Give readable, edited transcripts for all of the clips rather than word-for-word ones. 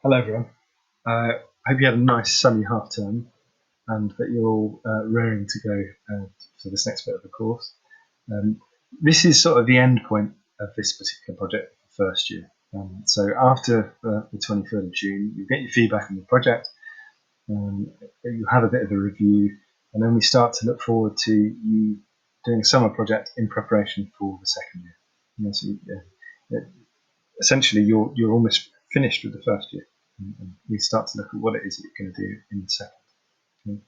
Hello everyone. I hope you had a nice sunny half term and that you're all raring to go for this next bit of the course. This is sort of the end point of this particular project for first year. So after the 23rd of June, you get your feedback on the project, you have a bit of a review, and then we start to look forward to you doing a summer project in preparation for the second year. So essentially, you're almost finished with the first year. And we start to look at what it is that you're going to do in the second. Okay.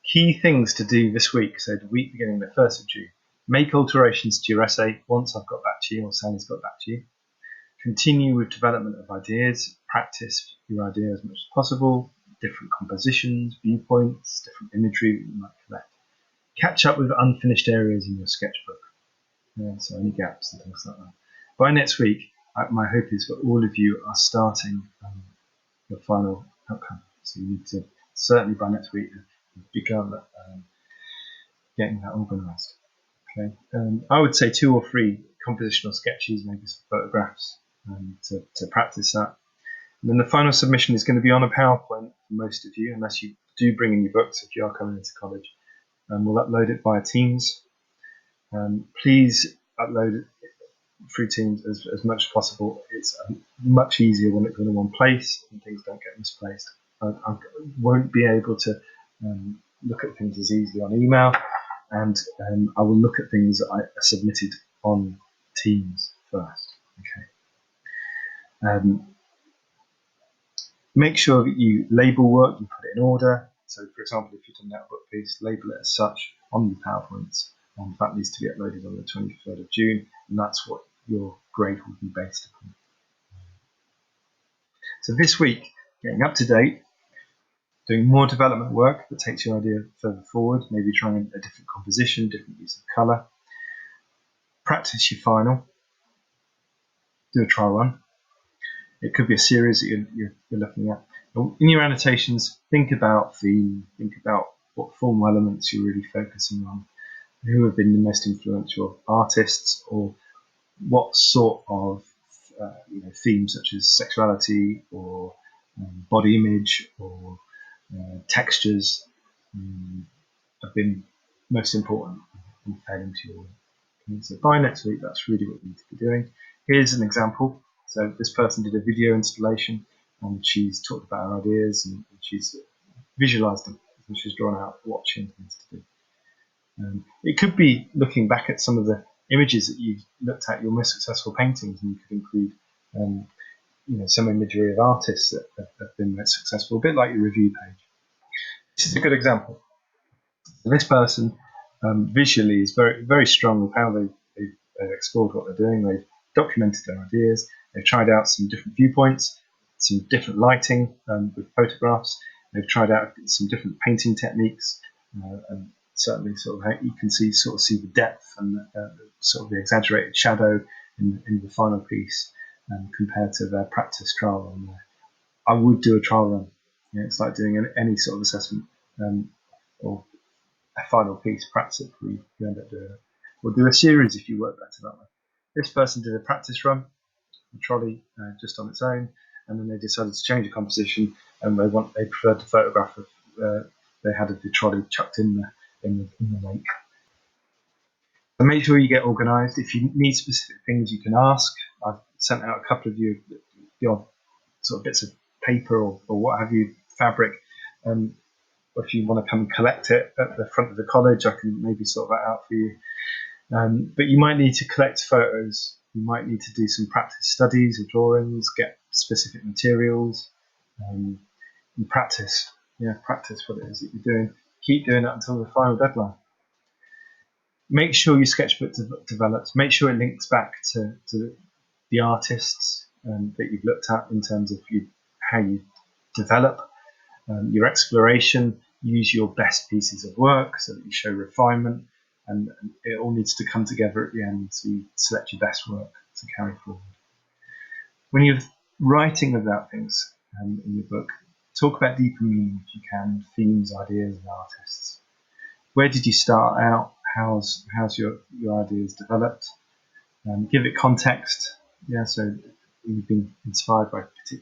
Key things to do this week, so the week beginning the 1st of June. Make alterations to your essay once I've got back to you or Sally's got back to you. Continue with development of ideas. Practice your idea as much as possible. Different compositions, viewpoints, different imagery that you might collect. Catch up with unfinished areas in your sketchbook. So any gaps and things like that. By next week, my hope is that all of you are starting your final outcome. So you need to, certainly by next week, begun getting that organised. Okay. I would say 2 or 3 compositional sketches, maybe some photographs to practice that. And then the final submission is going to be on a PowerPoint for most of you, unless you do bring in your books if you are coming into college. We'll upload it via Teams. Please upload it through Teams as much as possible. It's much easier when it's in one place and things don't get misplaced. I won't be able to look at things as easily on email, and I will look at things that I submitted on Teams first. Okay. Make sure that you label work, you put it in order. So, for example, if you've done that book piece, label it as such on your PowerPoints. And that needs to be uploaded on the 23rd of June, and that's what your grade will be based upon. So this week, getting up to date, doing more development work that takes your idea further forward, maybe trying a different composition, different use of colour. Practice your final. Do a trial run. It could be a series that you're looking at. In your annotations, think about theme, think about what formal elements you're really focusing on, who have been the most influential artists, or what sort of themes such as sexuality or body image or textures have been most important in failing to your work. Okay, so by next week, that's really what you need to be doing. Here's an example. So this person did a video installation, and she's talked about her ideas and she's visualised them, and she's drawn out what she intends to do. It could be looking back at some of the images that you've looked at, your most successful paintings, and you could include some imagery of artists that have been most successful, a bit like your review page. This is a good example. So this person visually is very, very strong with how they've explored what they're doing. They've documented their ideas. They've tried out some different viewpoints, some different lighting with photographs. They've tried out some different painting techniques, and certainly sort of how you can see the depth and sort of the exaggerated shadow in the final piece compared to their practice trial run there. I would do a trial run. It's like doing any sort of assessment or a final piece, practice it before you end up doing it. Or do a series if you work better that way. This person did a practice run, a trolley just on its own, and then they decided to change the composition, and they preferred to photograph of they had the trolley chucked in the lake. So make sure you get organised. If you need specific things, you can ask. I've sent out a couple of you the odd sort of bits of paper or what have you, fabric. Or if you want to come and collect it at the front of the college, I can maybe sort that out for you. But you might need to collect photos. You might need to do some practice studies or drawings, get specific materials, and practice. Practice what it is that you're doing. Keep doing that until the final deadline. Make sure your sketchbook develops. Make sure it links back to the artists that you've looked at in terms of how you develop your exploration. Use your best pieces of work so that you show refinement, and it all needs to come together at the end so you select your best work to carry forward. When you're writing about things in your book, talk about deeper meaning if you can, themes, ideas, and artists. Where did you start out? How's your ideas developed? Give it context. So you've been inspired by particular